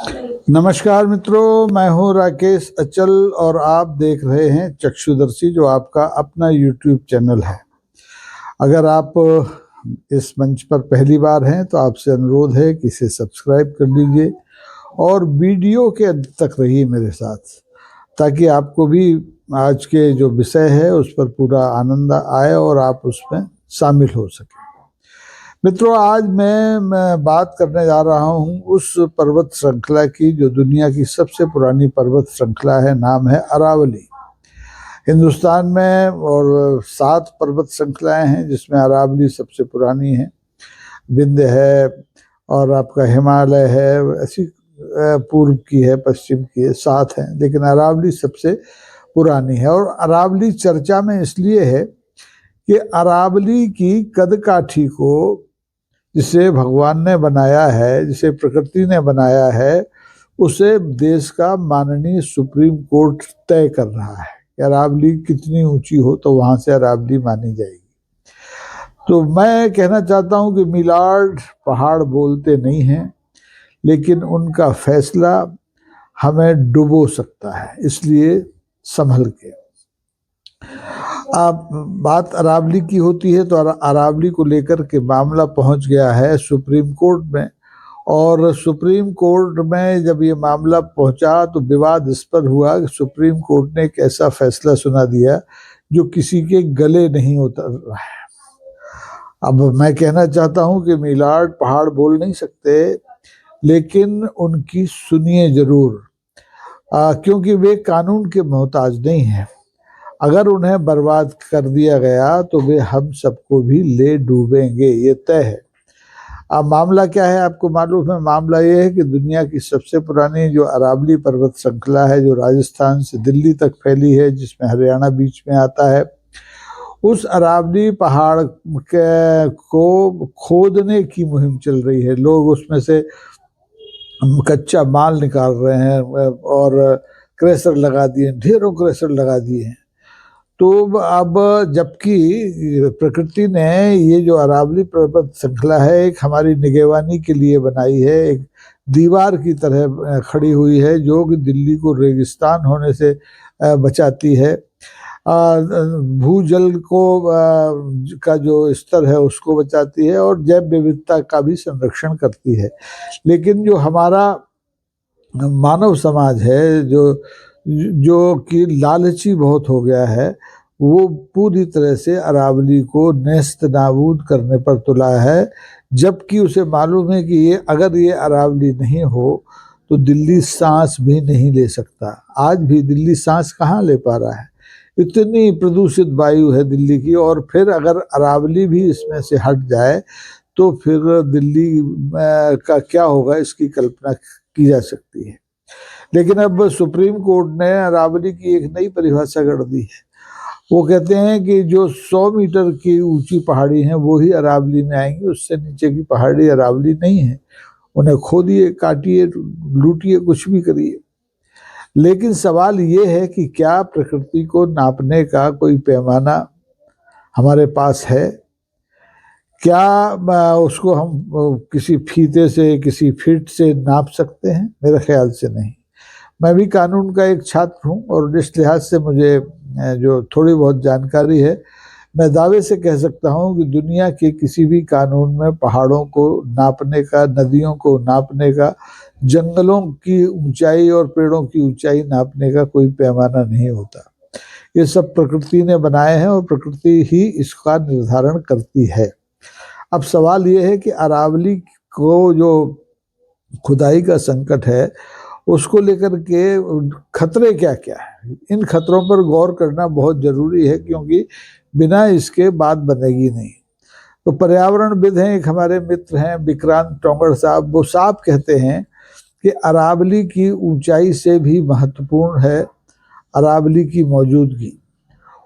नमस्कार मित्रों, मैं हूं राकेश अचल और आप देख रहे हैं चक्षुदर्शी, जो आपका अपना YouTube चैनल है। अगर आप इस मंच पर पहली बार हैं तो आपसे अनुरोध है कि इसे सब्सक्राइब कर लीजिए और वीडियो के अंत तक रहिए मेरे साथ, ताकि आपको भी आज के जो विषय है उस पर पूरा आनंद आए और आप उसमें शामिल हो सकें। मित्रों, आज मैं बात करने जा रहा हूं उस पर्वत श्रृंखला की जो दुनिया की सबसे पुरानी पर्वत श्रृंखला है। नाम है अरावली। हिंदुस्तान में और 7 पर्वत श्रृंखलाएं हैं, जिसमें अरावली सबसे पुरानी है। विंध्य है और आपका हिमालय है, ऐसी पूर्व की है, पश्चिम की है, 7 हैं, लेकिन अरावली सबसे पुरानी है। और अरावली चर्चा में इसलिए है कि अरावली की कदकाठी को जिसे भगवान ने बनाया है, जिसे प्रकृति ने बनाया है, उसे देश का माननीय सुप्रीम कोर्ट तय कर रहा है कि अरावली कितनी ऊंची हो तो वहां से अरावली मानी जाएगी। तो मैं कहना चाहता हूं कि मिलार्ड पहाड़ बोलते नहीं हैं, लेकिन उनका फैसला हमें डुबो सकता है, इसलिए संभल के। अब बात अरावली की होती है तो अरावली को लेकर के मामला पहुंच गया है सुप्रीम कोर्ट में, और सुप्रीम कोर्ट में जब ये मामला पहुंचा तो विवाद इस पर हुआ कि सुप्रीम कोर्ट ने एक ऐसा फैसला सुना दिया जो किसी के गले नहीं उतर रहा है। अब मैं कहना चाहता हूं कि मिलार्ड पहाड़ बोल नहीं सकते, लेकिन उनकी सुनिए जरूर, क्योंकि वे कानून के मोहताज नहीं हैं। अगर उन्हें बर्बाद कर दिया गया तो वे हम सबको भी ले डूबेंगे, ये तय है। अब मामला क्या है आपको मालूम है? मामला ये है कि दुनिया की सबसे पुरानी जो अरावली पर्वत श्रृंखला है, जो राजस्थान से दिल्ली तक फैली है, जिसमें हरियाणा बीच में आता है, उस अरावली पहाड़ को खोदने की मुहिम चल रही है। लोग उसमें से कच्चा माल निकाल रहे हैं और क्रेशर लगा दिए, ढेरों क्रेशर लगा दिए हैं। तो अब जबकि प्रकृति ने ये जो अरावली पर्वत श्रृंखला है एक हमारी निगहबानी के लिए बनाई है, एक दीवार की तरह खड़ी हुई है, जो कि दिल्ली को रेगिस्तान होने से बचाती है, भूजल को का जो स्तर है उसको बचाती है, और जैव विविधता का भी संरक्षण करती है। लेकिन जो हमारा मानव समाज है, जो कि लालची बहुत हो गया है, वो पूरी तरह से अरावली को नेस्त नाबूद करने पर तुला है, जबकि उसे मालूम है कि अगर ये अरावली नहीं हो तो दिल्ली सांस भी नहीं ले सकता। आज भी दिल्ली सांस कहाँ ले पा रहा है? इतनी प्रदूषित वायु है दिल्ली की, और फिर अगर अरावली भी इसमें से हट जाए तो फिर दिल्ली का क्या होगा, इसकी कल्पना की जा सकती है। लेकिन अब सुप्रीम कोर्ट ने अरावली की एक नई परिभाषा गढ़ दी है। वो कहते हैं कि जो 100 मीटर की ऊंची पहाड़ी हैं वो ही अरावली में आएंगी, उससे नीचे की पहाड़ी अरावली नहीं है। उन्हें खोदिए, काटिए, लूटिए, कुछ भी करिए। लेकिन सवाल ये है कि क्या प्रकृति को नापने का कोई पैमाना हमारे पास है? क्या उसको हम किसी फीते से, किसी फीट से नाप सकते हैं? मेरे ख्याल से नहीं। मैं भी कानून का एक छात्र हूं, और इस लिहाज से मुझे जो थोड़ी बहुत जानकारी है, मैं दावे से कह सकता हूं कि दुनिया के किसी भी कानून में पहाड़ों को नापने का, नदियों को नापने का, जंगलों की ऊंचाई और पेड़ों की ऊंचाई नापने का कोई पैमाना नहीं होता। ये सब प्रकृति ने बनाए हैं और प्रकृति ही इसका निर्धारण करती है। अब सवाल ये है कि अरावली को जो खुदाई का संकट है उसको लेकर के खतरे क्या क्या है, इन खतरों पर गौर करना बहुत जरूरी है, क्योंकि बिना इसके बात बनेगी नहीं। तो पर्यावरणविद हैं, एक हमारे मित्र हैं विक्रांत टोंगड़ साहब, वो साफ कहते हैं कि अरावली की ऊंचाई से भी महत्वपूर्ण है अरावली की मौजूदगी।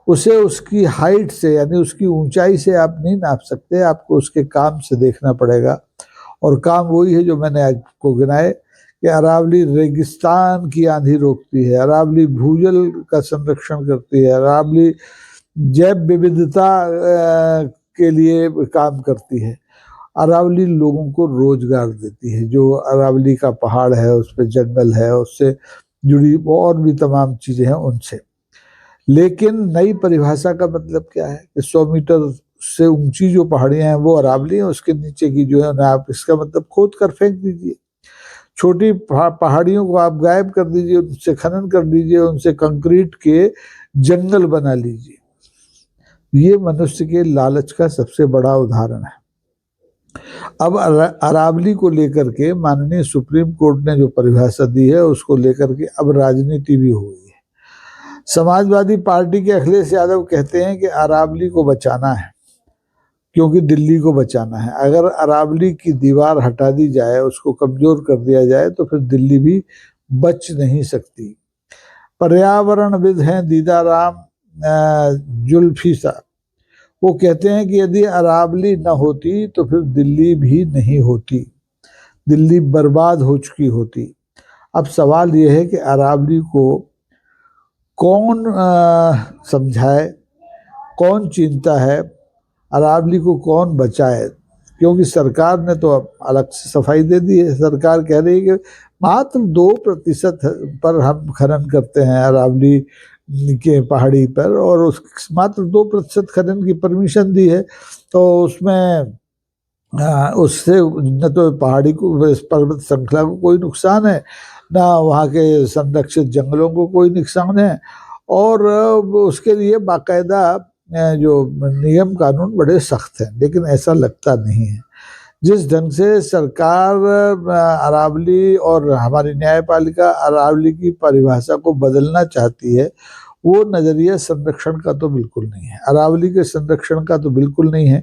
उसे उसकी हाइट से, यानी उसकी ऊंचाई से आप नहीं नाप सकते, आपको उसके काम से देखना पड़ेगा। और काम वही है जो मैंने आपको गिनाए कि अरावली रेगिस्तान की आंधी रोकती है, अरावली भूजल का संरक्षण करती है, अरावली जैव विविधता के लिए काम करती है, अरावली लोगों को रोजगार देती है। जो अरावली का पहाड़ है, उस पर जंगल है, उससे जुड़ी और भी तमाम चीजें हैं उनसे। लेकिन नई परिभाषा का मतलब क्या है कि 100 मीटर से ऊंची जो पहाड़ियां हैं वो अरावली है, उसके नीचे की जो है ना आप इसका मतलब खोद कर फेंक दीजिए। छोटी पहाड़ियों को आप गायब कर दीजिए, उनसे खनन कर दीजिए, उनसे कंक्रीट के जंगल बना लीजिए। ये मनुष्य के लालच का सबसे बड़ा उदाहरण है। अब अरावली को लेकर के माननीय सुप्रीम कोर्ट ने जो परिभाषा दी है उसको लेकर के अब राजनीति भी हो गई है। समाजवादी पार्टी के अखिलेश यादव कहते हैं कि अरावली को बचाना है क्योंकि दिल्ली को बचाना है। अगर अरावली की दीवार हटा दी जाए, उसको कमजोर कर दिया जाए, तो फिर दिल्ली भी बच नहीं सकती। पर्यावरणविद हैं दीदाराम जुल्फी साहब, वो कहते हैं कि यदि अरावली न होती तो फिर दिल्ली भी नहीं होती, दिल्ली बर्बाद हो चुकी होती। अब सवाल यह है कि अरावली को कौन समझाए, कौन चिंता है, अरावली को कौन बचाए? क्योंकि सरकार ने तो अब अलग से सफाई दे दी है। सरकार कह रही है कि मात्र 2% पर हम खनन करते हैं अरावली के पहाड़ी पर, और उस मात्र 2% खनन की परमिशन दी है। तो उसमें उससे न तो पहाड़ी को, पर्वत श्रृंखला को कोई नुकसान है, ना वहाँ के संरक्षित जंगलों को कोई नुकसान है, और उसके लिए बाकायदा जो नियम कानून बड़े सख्त हैं। लेकिन ऐसा लगता नहीं है। जिस ढंग से सरकार अरावली और हमारी न्यायपालिका अरावली की परिभाषा को बदलना चाहती है, वो नजरिया संरक्षण का तो बिल्कुल नहीं है, अरावली के संरक्षण का तो बिल्कुल नहीं है।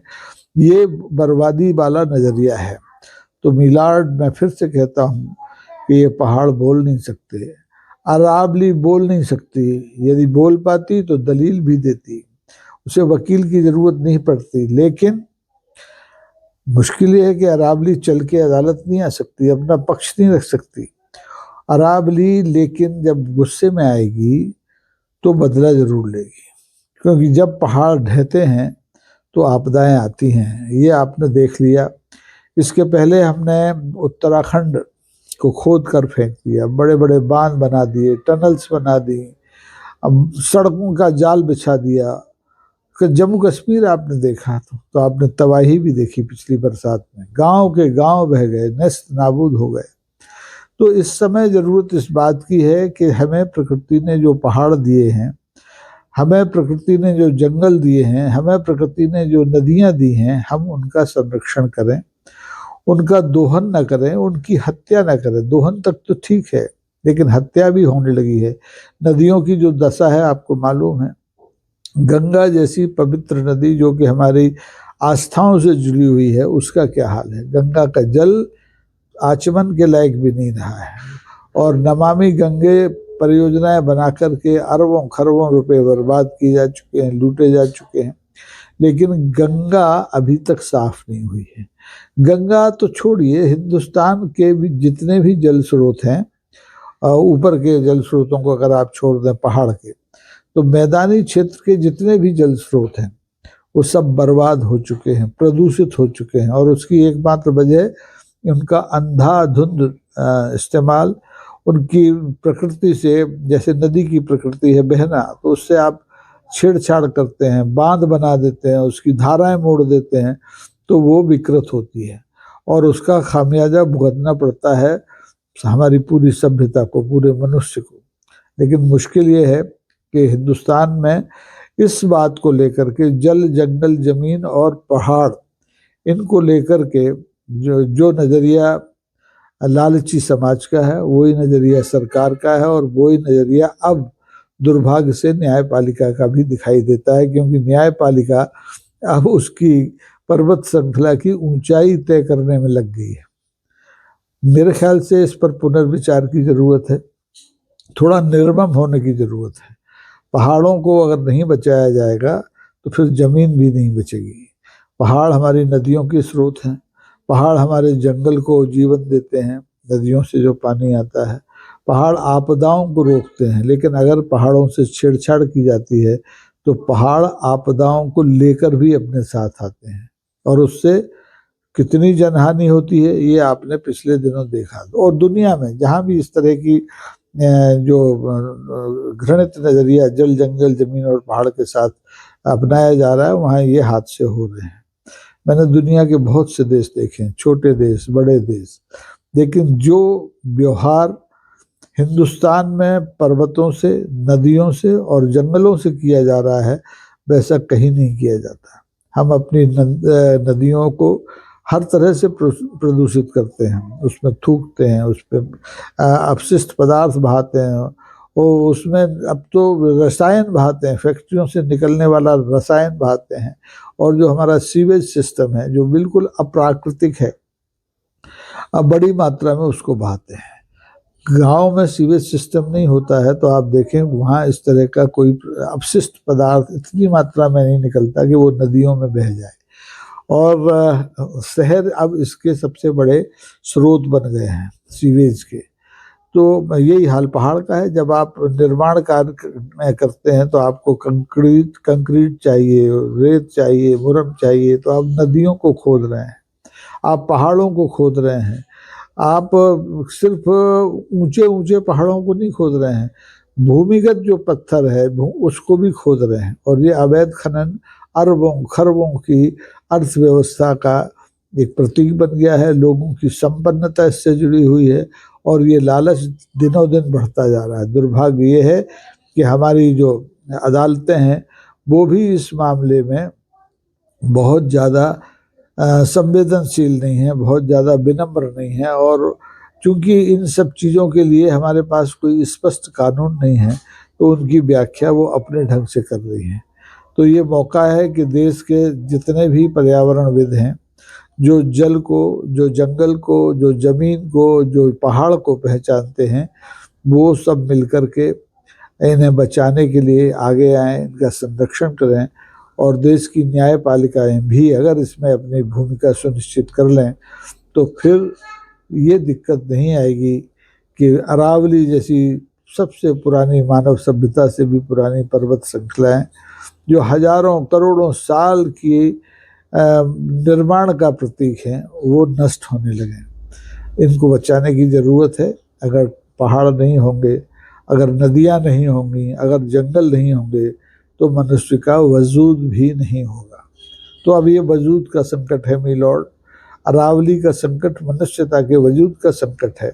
ये बर्बादी वाला नजरिया है। तो मिलाड, मैं फिर से कहता हूँ कि ये पहाड़ बोल नहीं सकते, अरावली बोल नहीं सकती। यदि बोल पाती तो दलील भी देती, उसे वकील की जरूरत नहीं पड़ती। लेकिन मुश्किल ये है कि अरावली चल के अदालत नहीं आ सकती, अपना पक्ष नहीं रख सकती अरावली। लेकिन जब गुस्से में आएगी तो बदला जरूर लेगी, क्योंकि जब पहाड़ ढहते हैं तो आपदाएं आती हैं। ये आपने देख लिया। इसके पहले हमने उत्तराखंड को खोद कर फेंक दिया, बड़े बड़े बांध बना दिए, टनल्स बना दी, अब सड़कों का जाल बिछा दिया। जम्मू कश्मीर आपने देखा तो आपने तबाही भी देखी पिछली बरसात में, गांव के गांव बह गए, नेस्त नाबूद हो गए। तो इस समय जरूरत इस बात की है कि हमें प्रकृति ने जो पहाड़ दिए हैं, हमें प्रकृति ने जो जंगल दिए हैं, हमें प्रकृति ने जो नदियां दी हैं, हम उनका संरक्षण करें, उनका दोहन न करें, उनकी हत्या न करें। दोहन तक तो ठीक है, लेकिन हत्या भी होने लगी है। नदियों की जो दशा है आपको मालूम है। गंगा जैसी पवित्र नदी जो कि हमारी आस्थाओं से जुड़ी हुई है, उसका क्या हाल है? गंगा का जल आचमन के लायक भी नहीं रहा है, और नमामि गंगे परियोजनाएं बना करके अरबों खरबों रुपए बर्बाद किए जा चुके हैं, लूटे जा चुके हैं। लेकिन गंगा अभी तक साफ नहीं हुई है। गंगा तो छोड़िए, हिंदुस्तान के भी जितने भी जल स्रोत हैं, ऊपर के जल स्रोतों को अगर आप छोड़ दें पहाड़ के, तो मैदानी क्षेत्र के जितने भी जल स्रोत हैं वो सब बर्बाद हो चुके हैं, प्रदूषित हो चुके हैं। और उसकी एकमात्र वजह उनका अंधाधुंध इस्तेमाल, उनकी प्रकृति से, जैसे नदी की प्रकृति है बहना, तो उससे आप छेड़छाड़ करते हैं, बांध बना देते हैं, उसकी धाराएं मोड़ देते हैं, तो वो विकृत होती है और उसका खामियाजा भुगतना पड़ता है हमारी पूरी सभ्यता को, पूरे मनुष्य को। लेकिन मुश्किल ये है कि हिंदुस्तान में इस बात को लेकर के, जल, जंगल, जमीन और पहाड़, इनको लेकर के जो नज़रिया लालची समाज का है, वही नज़रिया सरकार का है, और वही नज़रिया अब दुर्भाग्य से न्यायपालिका का भी दिखाई देता है, क्योंकि न्यायपालिका अब उसकी पर्वत श्रृंखला की ऊंचाई तय करने में लग गई है। मेरे ख्याल से इस पर पुनर्विचार की जरूरत है, थोड़ा निर्मम होने की जरूरत है। पहाड़ों को अगर नहीं बचाया जाएगा तो फिर जमीन भी नहीं बचेगी। पहाड़ हमारी नदियों के स्रोत हैं, पहाड़ हमारे जंगल को जीवन देते हैं, नदियों से जो पानी आता है, पहाड़ आपदाओं को रोकते हैं। लेकिन अगर पहाड़ों से छेड़छाड़ की जाती है तो पहाड़ आपदाओं को लेकर भी अपने साथ आते हैं और उससे कितनी जनहानि होती है ये आपने पिछले दिनों देखा। और दुनिया में जहाँ भी इस तरह की जो घृणित नजरिया जल जंगल जमीन और पहाड़ के साथ अपनाया जा रहा है, वहाँ ये हादसे हो रहे हैं। मैंने दुनिया के बहुत से देश देखे हैं, छोटे देश बड़े देश, लेकिन जो व्यवहार हिंदुस्तान में पर्वतों से, नदियों से और जंगलों से किया जा रहा है, वैसा कहीं नहीं किया जाता। हम अपनी नदियों को हर तरह से प्रदूषित करते हैं, उसमें थूकते हैं, उस पर अपशिष्ट पदार्थ बहाते हैं, और उसमें अब तो रसायन बहाते हैं, फैक्ट्रियों से निकलने वाला रसायन बहाते हैं। और जो हमारा सीवेज सिस्टम है जो बिल्कुल अप्राकृतिक है, अब बड़ी मात्रा में उसको बहाते हैं। गांव में सीवेज सिस्टम नहीं होता है तो आप देखें वहाँ इस तरह का कोई अपशिष्ट पदार्थ इतनी मात्रा में नहीं निकलता कि वो नदियों में बह जाए। और शहर अब इसके सबसे बड़े स्रोत बन गए हैं सीवेज के। तो यही हाल पहाड़ का है। जब आप निर्माण कार्य करते हैं तो आपको कंक्रीट चाहिए, रेत चाहिए, मुरम चाहिए, तो आप नदियों को खोद रहे हैं, आप पहाड़ों को खोद रहे हैं, आप सिर्फ ऊंचे ऊंचे पहाड़ों को नहीं खोद रहे हैं, भूमिगत जो पत्थर है उसको भी खोद रहे हैं। और ये अवैध खनन अरबों खरबों की अर्थव्यवस्था का एक प्रतीक बन गया है। लोगों की संपन्नता इससे जुड़ी हुई है और ये लालच दिनों दिन बढ़ता जा रहा है। दुर्भाग्य ये है कि हमारी जो अदालतें हैं वो भी इस मामले में बहुत ज़्यादा संवेदनशील नहीं है, बहुत ज़्यादा विनम्र नहीं है। और चूंकि इन सब चीज़ों के लिए हमारे पास कोई स्पष्ट कानून नहीं है तो उनकी व्याख्या वो अपने ढंग से कर रही हैं। तो ये मौका है कि देश के जितने भी पर्यावरणविद हैं, जो जल को, जो जंगल को, जो जमीन को, जो पहाड़ को पहचानते हैं, वो सब मिलकर के इन्हें बचाने के लिए आगे आएँ, इनका संरक्षण करें। और देश की न्यायपालिकाएं भी अगर इसमें अपनी भूमिका सुनिश्चित कर लें तो फिर ये दिक्कत नहीं आएगी कि अरावली जैसी सबसे पुरानी मानव सभ्यता से भी पुरानी पर्वत श्रृंखलाएं जो हजारों करोड़ों साल की निर्माण का प्रतीक हैं वो नष्ट होने लगे। इनको बचाने की ज़रूरत है। अगर पहाड़ नहीं होंगे, अगर नदियाँ नहीं होंगी, अगर जंगल नहीं होंगे तो मनुष्य का वजूद भी नहीं होगा। तो अब ये वजूद का संकट है मी लॉर्ड, अरावली का संकट मनुष्यता के वजूद का संकट है।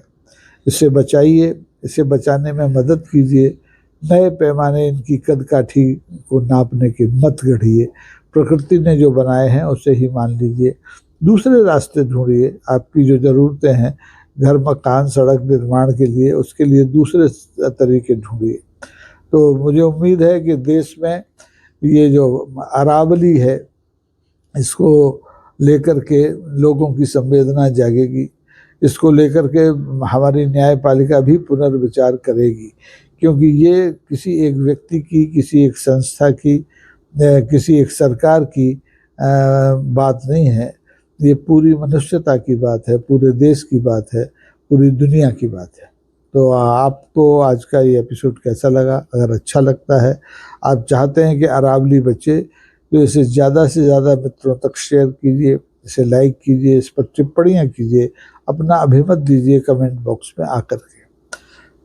इसे बचाइए, इसे बचाने में मदद कीजिए। नए पैमाने इनकी कदकाठी को नापने के मत गढ़िए। प्रकृति ने जो बनाए हैं उसे ही मान लीजिए। दूसरे रास्ते ढूंढिए। आपकी जो ज़रूरतें हैं घर, मकान, सड़क निर्माण के लिए, उसके लिए दूसरे तरीके ढूंढिए। तो मुझे उम्मीद है कि देश में ये जो अरावली है इसको लेकर के लोगों की संवेदना जागेगी, इसको लेकर के हमारी न्यायपालिका भी पुनर्विचार करेगी। क्योंकि ये किसी एक व्यक्ति की, किसी एक संस्था की, किसी एक सरकार की बात नहीं है, ये पूरी मनुष्यता की बात है, पूरे देश की बात है, पूरी दुनिया की बात है। तो आपको आज का ये एपिसोड कैसा लगा? अगर अच्छा लगता है, आप चाहते हैं कि अरावली बचे, तो इसे ज़्यादा से ज़्यादा मित्रों तक शेयर कीजिए, इसे लाइक कीजिए, इस पर टिप्पणियाँ कीजिए, अपना अभिमत दीजिए कमेंट बॉक्स में आकर के।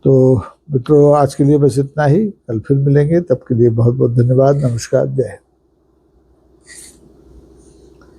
तो मित्रों आज के लिए बस इतना ही। कल फिर मिलेंगे, तब के लिए बहुत बहुत धन्यवाद। नमस्कार, जय हिंद।